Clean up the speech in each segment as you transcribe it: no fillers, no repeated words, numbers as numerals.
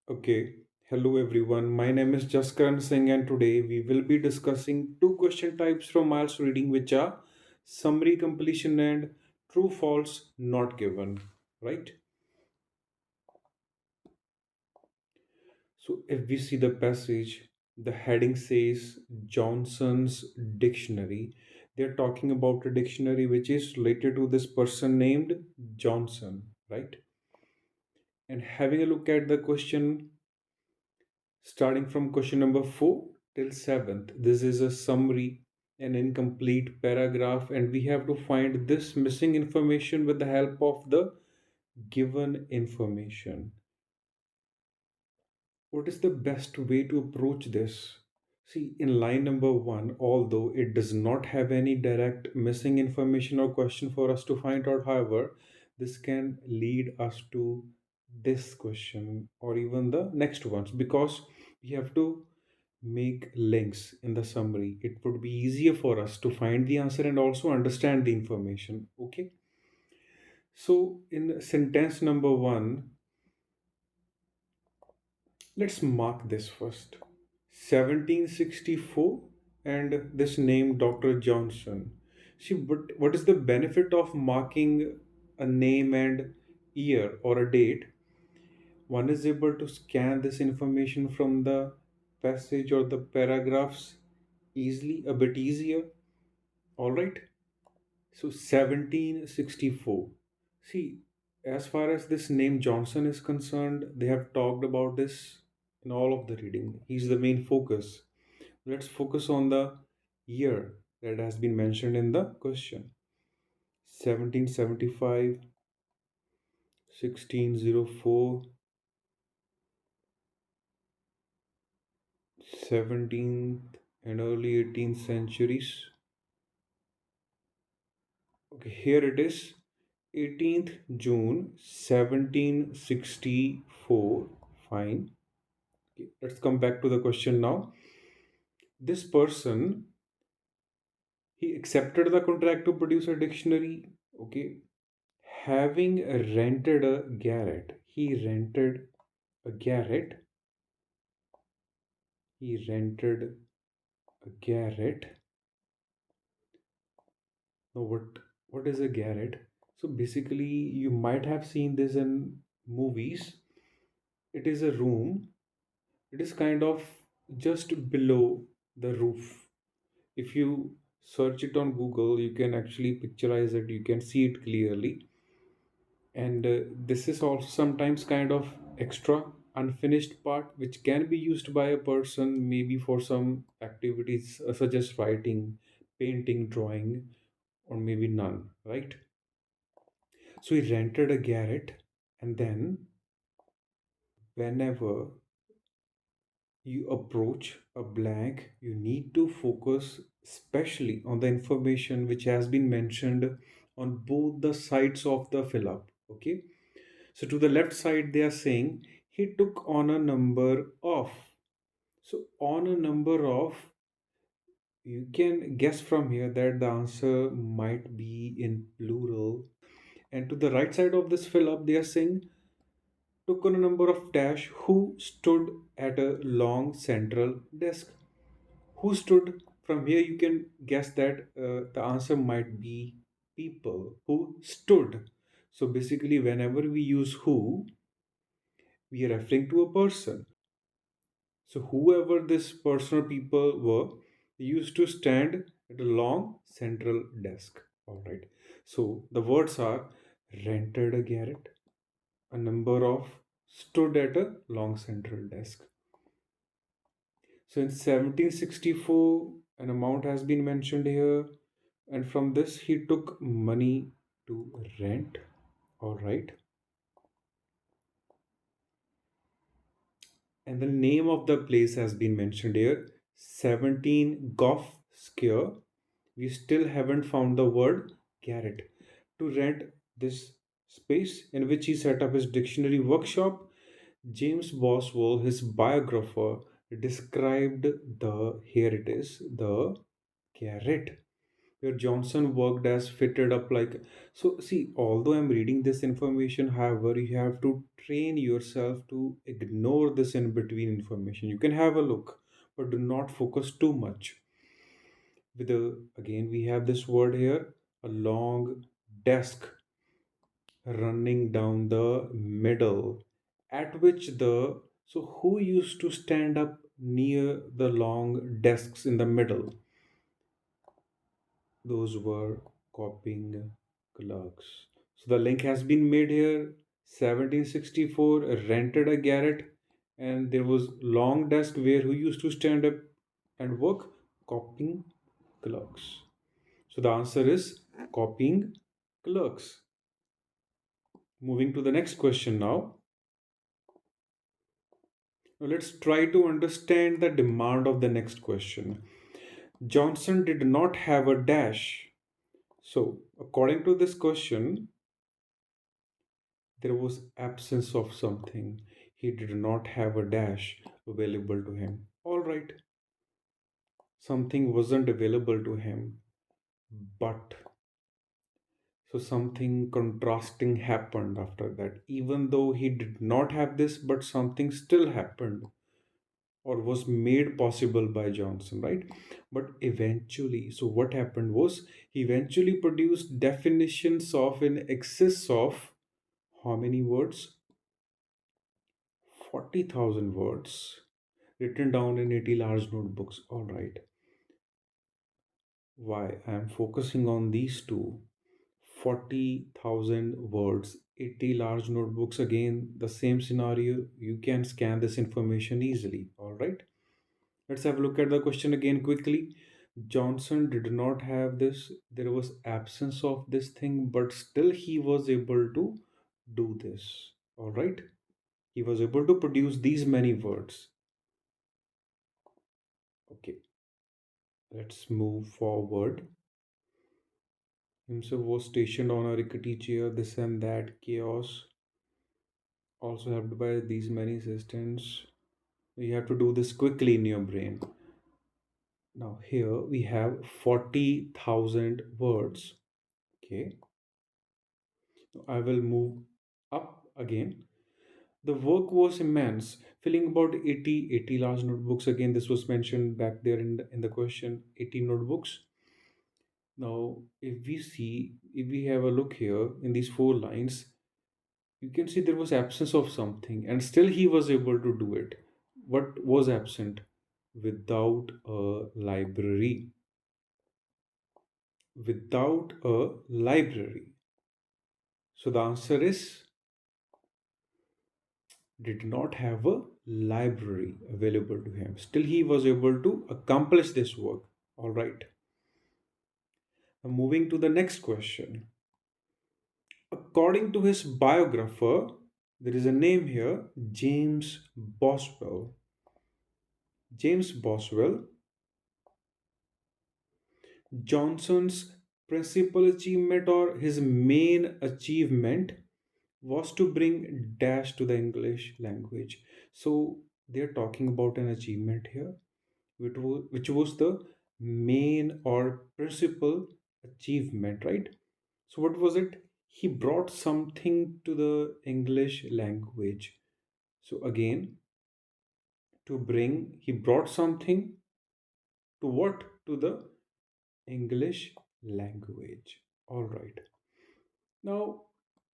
Okay, hello everyone. My name is Jaskaran Singh, and today we will be discussing two question types from IELTS reading, which are summary completion and true false not given. Right? So, if we see the passage, the heading says Johnson's dictionary. They're talking about a dictionary which is related to this person named Johnson, right? And having a look at the question, starting from question number 4 till 7th, this is a summary, an incomplete paragraph, and we have to find this missing information with the help of the given information. What is the best way to approach this? See, in line number 1, although it does not have any direct missing information or question for us to find out, however, this can lead us to this question or even the next ones, because we have to make links in the summary. It would be easier for us to find the answer and also understand the information. Okay. So in sentence number 1, let's mark this first. 1764 and this name Dr. Johnson. See, what is the benefit of marking a name and year or a date? One is able to scan this information from the passage or the paragraphs easily, a bit easier. All right. So 1764. See, as far as this name Johnson is concerned, they have talked about this in all of the reading. He's the main focus. Let's focus on the year that has been mentioned in the question. 1775, 1604, 17th and early 18th centuries. Okay, here it is. 18th June 1764. Fine. Okay, let's come back to the question now. This person, he accepted the contract to produce a dictionary. Okay, having rented a garret, he rented a garret. He rented a garret. Now, what is a garret? So basically, you might have seen this in movies. It is a room. It is kind of just below the roof. If you search it on Google, you can actually picturize it. You can see it clearly. And this is also sometimes kind of extra unfinished part which can be used by a person maybe for some activities such as writing, painting, drawing, or maybe none, right? So he rented a garret, and then whenever you approach a blank, you need to focus especially on the information which has been mentioned on both the sides of the fill up. Okay. So to the left side, they are saying he took on a number of. So on a number of, you can guess from here that the answer might be in plural. And to the right side of this fill up, they are saying took on a number of dash who stood at a long central desk. Who stood? From here, you can guess that the answer might be people who stood. So basically, whenever we use who, we are referring to a person. So whoever this person or people were, they used to stand at a long central desk. All right. So the words are rented a garret, a number of, stood at a long central desk. So in 1764, an amount has been mentioned here, and from this he took money to rent. All right. And the name of the place has been mentioned here, 17 Gough Square. We still haven't found the word garret. To rent this space in which he set up his dictionary workshop, James Boswell, his biographer, described the, here it is, the garret. where Johnson worked as fitted up like. So, see, although I'm reading this information, however, you have to train yourself to ignore this in between information. You can have a look, but do not focus too much. With a, again, we have this word here, a long desk running down the middle, at which the, so who used to stand up near the long desks in the middle? Those were copying clerks. So the link has been made here. 1764 rented a garret, and there was long desk where who used to stand up and work? Copying clerks. So the answer is copying clerks. Moving to the next question now. Now let's try to understand the demand of the next question. Johnson did not have a dash. So, according to this question, there was absence of something. He did not have a dash available to him. All right, something wasn't available to him, but so something contrasting happened after that. Even though he did not have this, but something still happened or was made possible by Johnson, right? But eventually, so what happened was he eventually produced definitions of in excess of how many words? 40,000 words written down in 80 large notebooks. All right. Why? I am focusing on these two. 40,000 words, 80 large notebooks. Again, the same scenario. You can scan this information easily. All right. Let's have a look at the question again quickly. Johnson did not have this. There was absence of this thing, but still he was able to do this. All right. He was able to produce these many words. Okay. Let's move forward. Himself was stationed on a rickety chair, this and that, chaos. Also helped by these many assistants. You have to do this quickly in your brain. Now, here we have 40,000 words. Okay. I will move up again. The work was immense, filling about 80 large notebooks. Again, this was mentioned back there in the question, 80 notebooks. Now, if we have a look here in these four lines, you can see there was absence of something, and still he was able to do it. What was absent? Without a library. Without a library. So the answer is did not have a library available to him. Still, he was able to accomplish this work. All right. Now, moving to the next question. According to his biographer, there is a name here James Boswell. James Boswell, Johnson's principal achievement or his main achievement was to bring dash to the English language. So they're talking about an achievement here, which was the main or principal achievement, right? So what was it? He brought something to the English language. So again, to bring, he brought something to what? To the English language. All right. Now,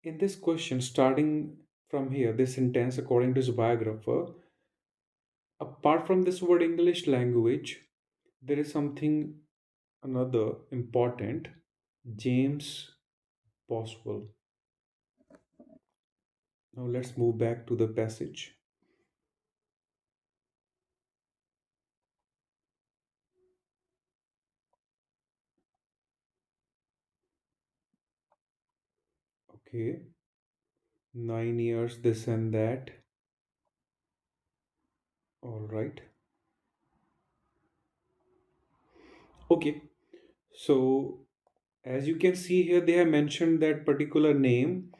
in this question, starting from here, this sentence, according to his biographer, apart from this word English language, there is something another important. James Boswell. Now, let's move back to the passage. Okay. 9 years, this and that. All right. Okay. So, as you can see here, they have mentioned that particular name,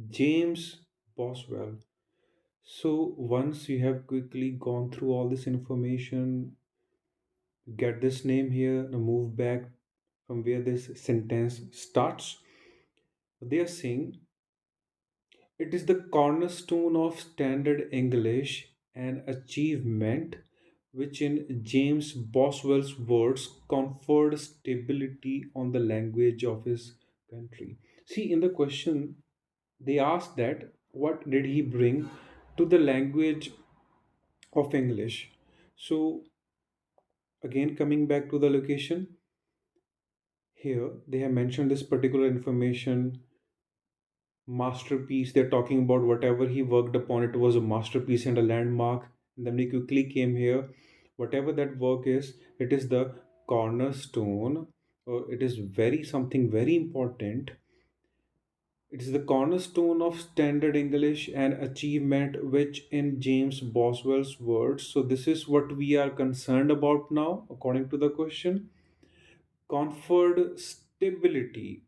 James Boswell. So, once you have quickly gone through all this information, get this name here, now move back from where this sentence starts. They are saying it is the cornerstone of standard English, an achievement which, in James Boswell's words, conferred stability on the language of his country. See, in the question, they asked that what did he bring to the language of English? So, again, coming back to the location, here they have mentioned this particular information masterpiece. They're talking about whatever he worked upon, it was a masterpiece and a landmark. And then we quickly came here. Whatever that work is, it is the cornerstone, or it is very something very important. It is the cornerstone of standard English and achievement, which, in James Boswell's words, so this is what we are concerned about now, according to the question, conferred stability,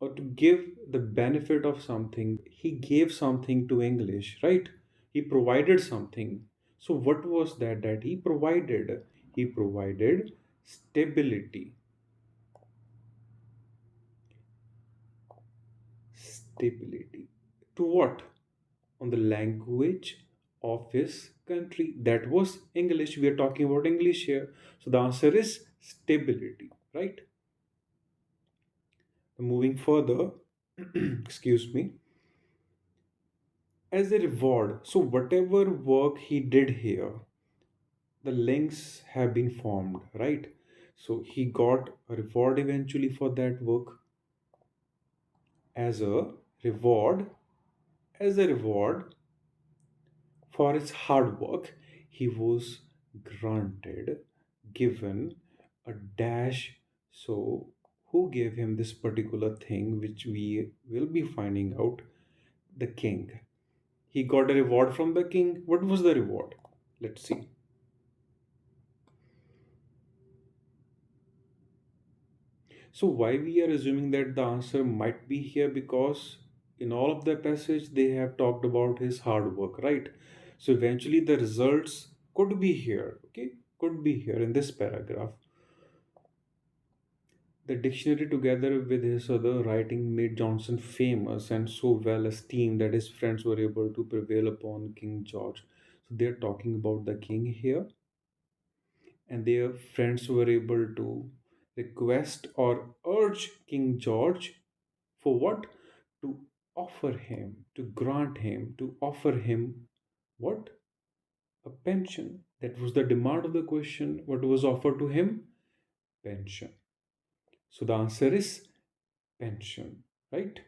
or to give the benefit of something. He gave something to English, right? He provided something. So what was that he provided? He provided stability. Stability to what? On the language of his country, that was English. We are talking about English here, so the answer is stability, right? Moving further, excuse me, as a reward. So, whatever work he did here, the links have been formed, right? So, he got a reward eventually for that work. As a reward, as a reward for his hard work, he was granted, given a dash. So, who gave him this particular thing, which we will be finding out? The king. He got a reward from the king. What was the reward? Let's see. So why we are assuming that the answer might be here? Because in all of the passage they have talked about his hard work, right? So eventually the results could be here, okay? Could be here in this paragraph. The dictionary, together with his other writing, made Johnson famous and so well esteemed that his friends were able to prevail upon King George. So they're talking about the king here, and their friends were able to request or urge King George for what? To offer him, to grant him, to offer him what? A pension. That was the demand of the question. What was offered to him? Pension. So the answer is pension, right?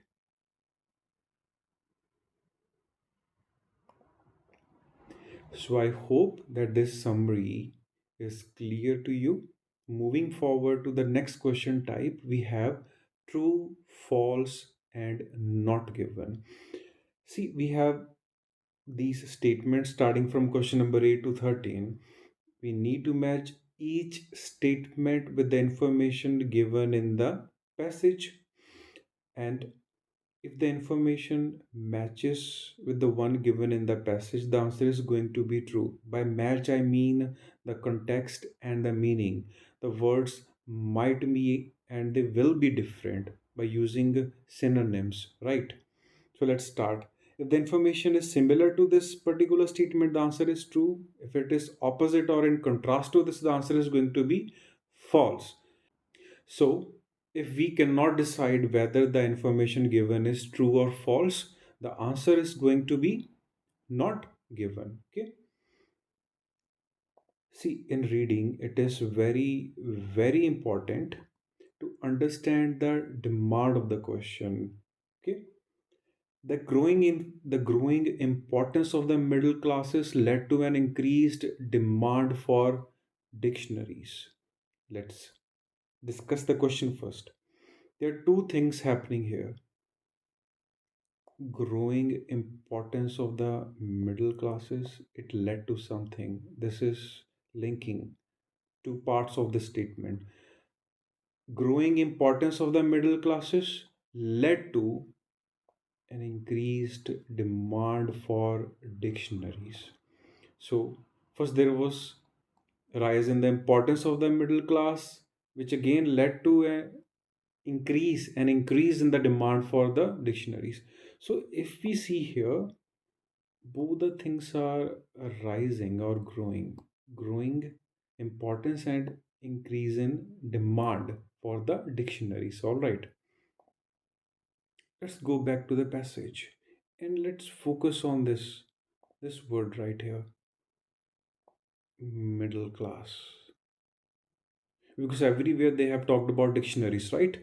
So I hope that this summary is clear to you. Moving forward to the next question type, we have true, false, and not given. See, we have these statements starting from question number 8 to 13. We need to match each statement with the information given in the passage, and if the information matches with the one given in the passage, the answer is going to be true. By match, I mean the context and the meaning. The words might be and they will be different by using synonyms, right? So let's start. If the information is similar to this particular statement, the answer is true. If it is opposite or in contrast to this, the answer is going to be false. So, if we cannot decide whether the information given is true or false, the answer is going to be not given. Okay. See, in reading, it is very, very important to understand the demand of the question. Okay. The growing importance of the middle classes led to an increased demand for dictionaries. Let's discuss the question first. There are two things happening here. Growing importance of the middle classes, it led to something. This is linking two parts of the statement. Growing importance of the middle classes led to an increased demand for dictionaries. So, first there was rise in the importance of the middle class, which again led to a increase in the demand for the dictionaries. So if we see here, both the things are rising or growing importance and increase in demand for the dictionaries. All right, let's go back to the passage and let's focus on this word right here, middle class, because everywhere they have talked about dictionaries, right?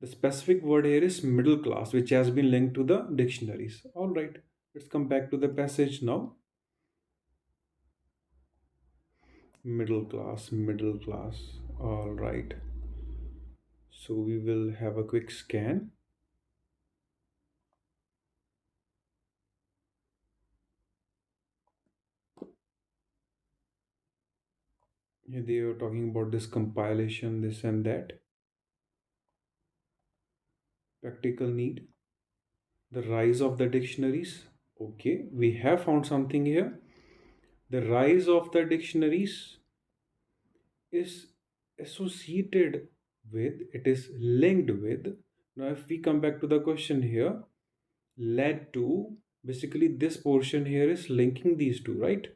The specific word here is middle class, which has been linked to the dictionaries. All right, let's come back to the passage now. Middle class. All right, so we will have a quick scan. Here they are talking about this compilation, this and that, practical need, the rise of the dictionaries. Okay, we have found something here. The rise of the dictionaries is associated with, it is linked with. Now, if we come back to the question here, led to, basically, this portion here is linking these two, right?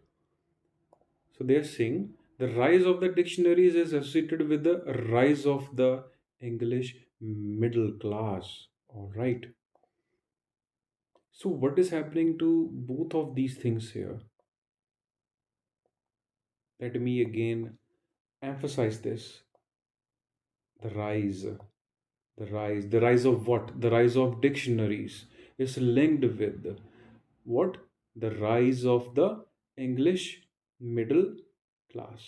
So they are saying the rise of the dictionaries is associated with the rise of the English middle class. All right. So, what is happening to both of these things here? Let me again emphasize this, the rise. The rise of what? The rise of dictionaries is linked with what? The rise of the English middle class.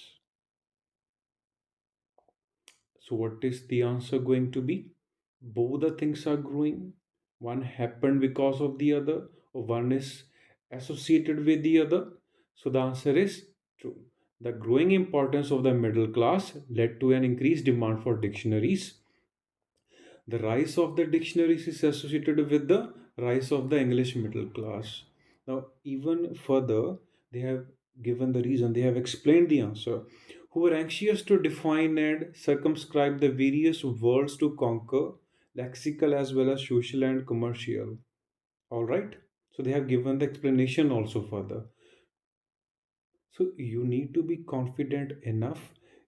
So, what is the answer going to be? Both the things are growing. One happened because of the other, or one is associated with the other. So, the answer is true. The growing importance of the middle class led to an increased demand for dictionaries. The rise of the dictionaries is associated with the rise of the English middle class. Now, even further, they have given the reason, they have explained the answer. Who were anxious to define and circumscribe the various worlds to conquer, lexical as well as social and commercial. All right? So, they have given the explanation also further. So you need to be confident enough.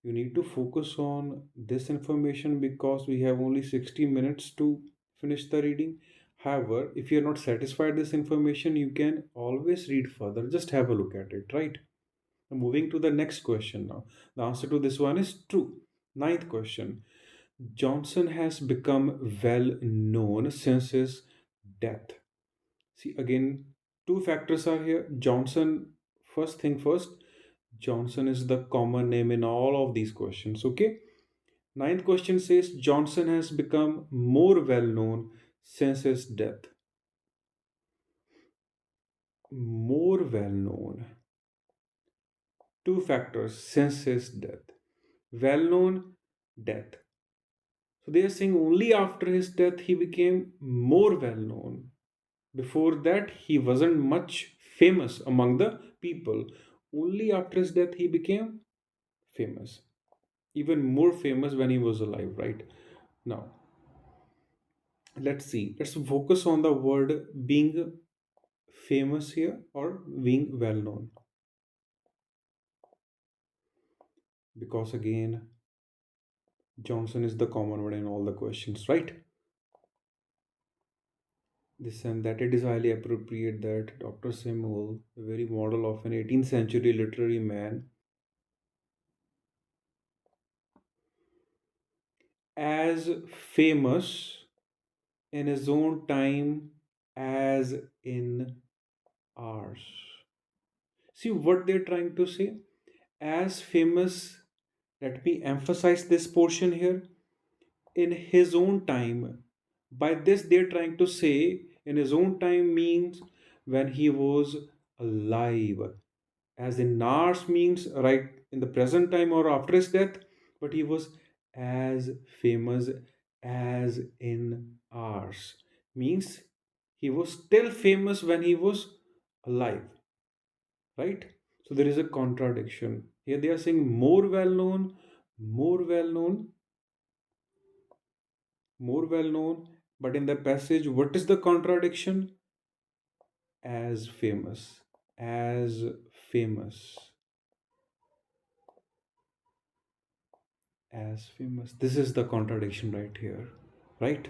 You need to focus on this information because we have only 60 minutes to finish the reading. However, if you're not satisfied this information, you can always read further. Just have a look at it, right? Moving to the next question now. The answer to this one is true. Ninth question. Johnson has become well known since his death. See, again, two factors are here. Johnson, first thing first, Johnson is the common name in all of these questions. Okay. Ninth question says Johnson has become more well known since his death. More well known. Two factors since his death. Well known, death. So they are saying only after his death he became more well known. Before that, he wasn't much famous among the people. Only after his death he became famous. Even more famous when he was alive, right? Now, let's see. Let's focus on the word being famous here or being well known. Because again, Johnson is the common word in all the questions, right? This and that, it is highly appropriate that Dr. Samuel, the very model of an 18th century literary man, as famous in his own time as in ours. See what they're trying to say? As famous, let me emphasize this portion here, in his own time. By this, they're trying to say in his own time means when he was alive, as in ours means right in the present time or after his death, but he was as famous as in ours means he was still famous when he was alive, right? So there is a contradiction here. They are saying more well known, more well known, more well known, but in the passage, what is the contradiction? As famous, as famous, as famous. This is the contradiction right here, right?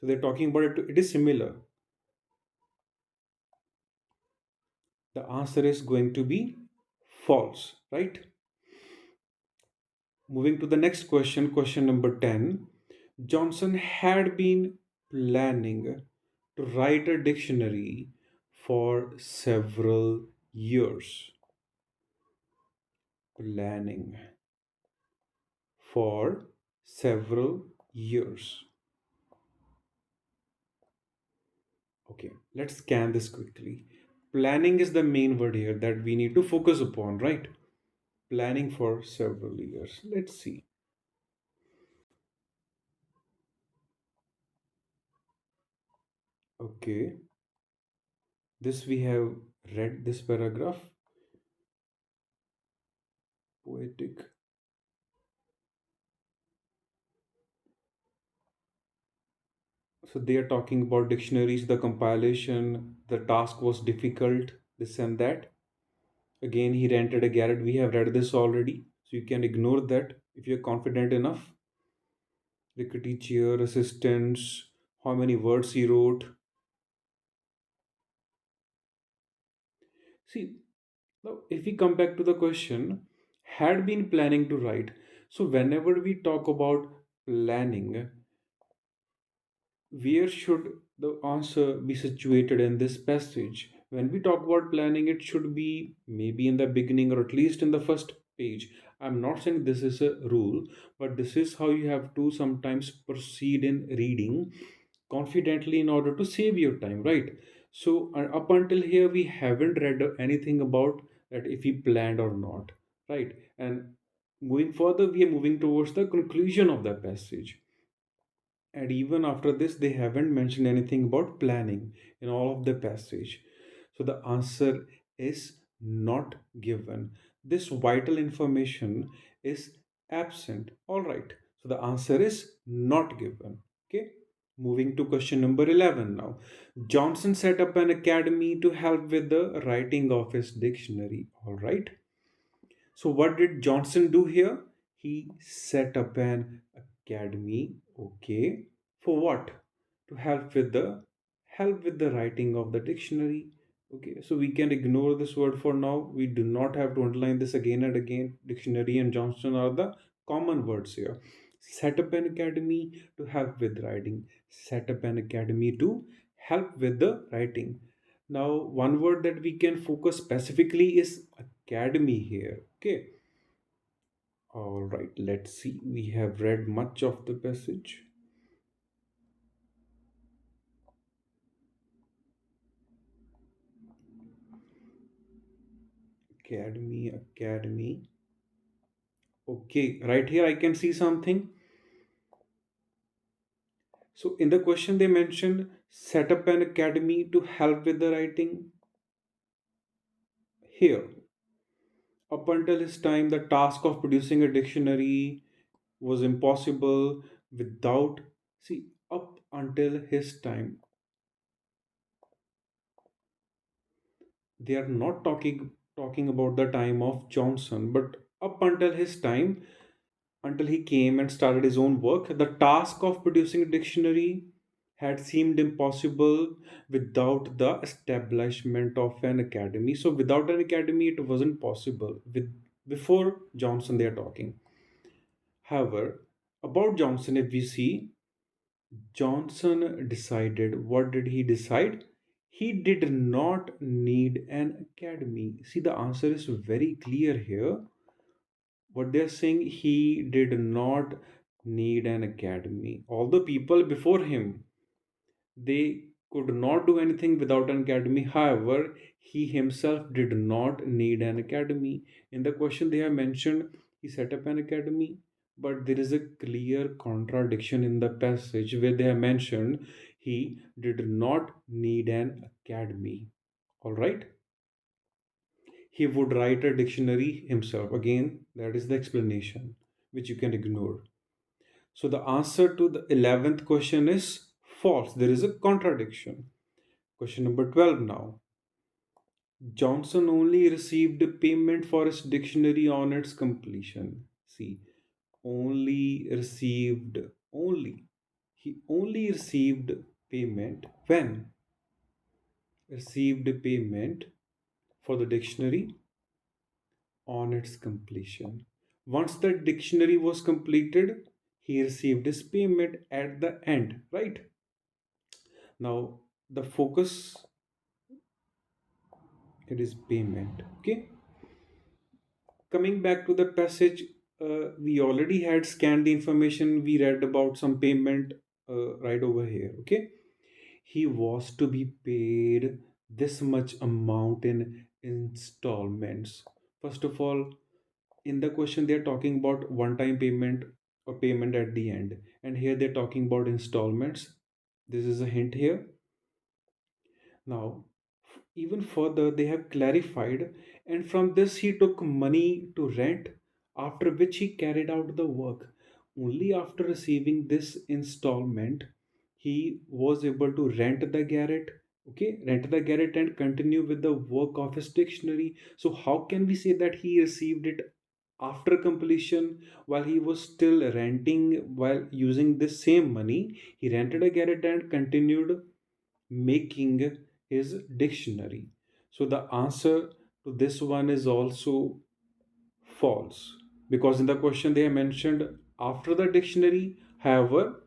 So they're talking about it, it is similar. The answer is going to be false, right? Moving to the next question, question number 10. Johnson had been planning to write a dictionary for several years. Planning for several years. Okay, let's scan this quickly. Planning is the main word here that we need to focus upon, right? Planning for several years. Let's see. Okay, this we have read this paragraph. Poetic. So they are talking about dictionaries, the compilation, the task was difficult, this and that. Again, he rented a garret. We have read this already, so you can ignore that if you're confident enough. Rickety chair, assistants, how many words he wrote. See, now if we come back to the question, had been planning to write. So whenever we talk about planning, where should the answer be situated in this passage? When we talk about planning, it should be maybe in the beginning or at least in the first page. I'm not saying this is a rule, but this is how you have to sometimes proceed in reading confidently in order to save your time, right? So, up until here, we haven't read anything about that if he planned or not, right? And moving further, we are moving towards the conclusion of the passage. And even after this, they haven't mentioned anything about planning in all of the passage. So the answer is not given. This vital information is absent. All right. So the answer is not given. Okay. Moving to question number 11 now. Johnson set up an academy to help with the writing of his dictionary. All right. So what did Johnson do here? He set up an academy. Okay. For what? To help with the writing of the dictionary. Okay. So we can ignore this word for now. We do not have to underline this again and again. Dictionary and Johnson are the common words here. Set up an academy to help with writing. Set up an academy to help with the writing. Now, one word that we can focus specifically is academy here. Okay. All right. Let's see. We have read much of the passage. Academy, academy. Okay. Right here, I can see something. So, in the question, they mentioned set up an academy to help with the writing. Here, up until his time, the task of producing a dictionary was impossible without, see, up until his time. They are not talking about the time of Johnson, but up until his time, until he came and started his own work, the task of producing a dictionary had seemed impossible without the establishment of an academy. So without an academy, it wasn't possible. With before Johnson, they are talking. However, about Johnson, if we see, Johnson decided, what did he decide? He did not need an academy. See, the answer is very clear here. What they're saying, he did not need an academy. All the people before him, they could not do anything without an academy. However, he himself did not need an academy. In the question, they have mentioned he set up an academy, but there is a clear contradiction in the passage where they have mentioned he did not need an academy. All right, he would write a dictionary himself. Again, that is the explanation which you can ignore. So the answer to the 11th question is false. There is a contradiction. Question number 12 now. Johnson only received payment for his dictionary on its completion. See, only received, only. He only received payment when? Received payment for the dictionary on its completion. Once the dictionary was completed, he received his payment at the end, right? Now, the focus, it is payment, okay? Coming back to the passage, we already had scanned the information. We read about some payment right over here, okay? He was to be paid this much amount in installments. First of all, in the question, they're talking about one time payment or payment at the end, and here they're talking about installments. This is a hint here. Now, even further, they have clarified, and from this, he took money to rent, after which he carried out the work. Only after receiving this installment, he was able to rent the garret, okay, rent the garret and continue with the work of his dictionary. So, how can we say that he received it after completion while he was still renting, while using this same money? He rented a garret and continued making his dictionary. So the answer to this one is also false, because in the question they mentioned after the dictionary. However,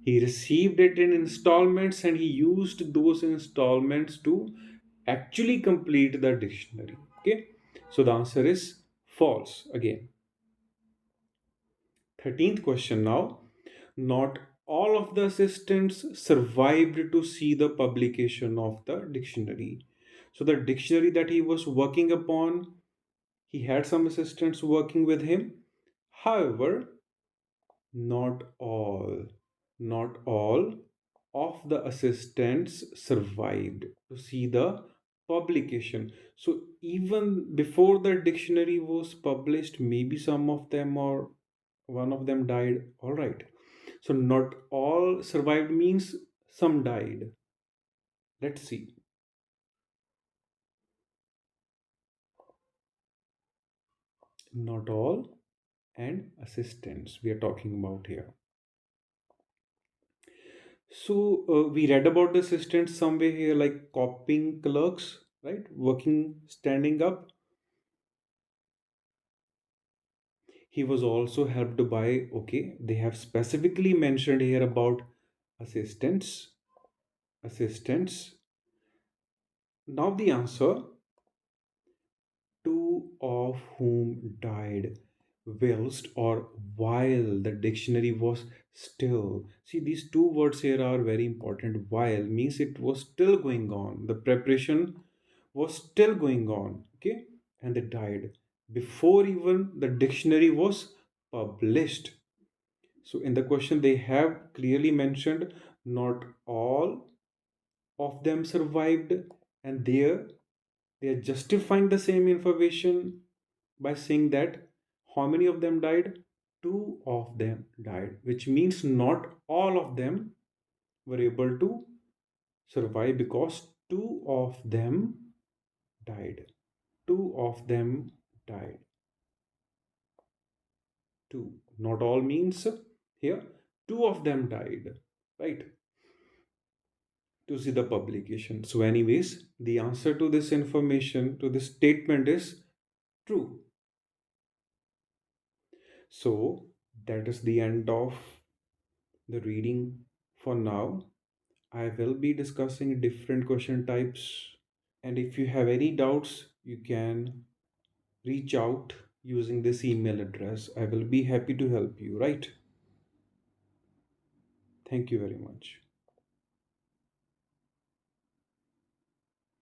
he received it in installments and he used those installments to actually complete the dictionary. Okay, so the answer is false again. 13th question now. Not all of the assistants survived to see the publication of the dictionary. So, the dictionary that he was working upon, he had some assistants working with him. However, not all, not all of the assistants survived to see the publication. So, even before the dictionary was published, maybe some of them or one of them died. All right. So not all survived means some died. Let's see. Not all and assistants we are talking about here. So we read about the assistants somewhere here, like copying clerks, right? Working, standing up. He was also helped by, okay, they have specifically mentioned here about assistants. Assistants. Now the answer, two of whom died whilst or while the dictionary was still. See, these two words here are very important. While means it was still going on, the preparation was still going on, okay, and they died before even the dictionary was published. So in the question they have clearly mentioned not all of them survived, and there they are justifying the same information by saying that how many of them died? Two of them died, which means not all of them were able to survive, because two of them died. Two of them died. Two. Not all means here two of them died, right? To see the publication. So, anyways, the answer to this information, to this statement is true. So, that is the end of the reading for now. I will be discussing different question types, and if you have any doubts, you can reach out using this email address. I will be happy to help you, right? Thank you very much.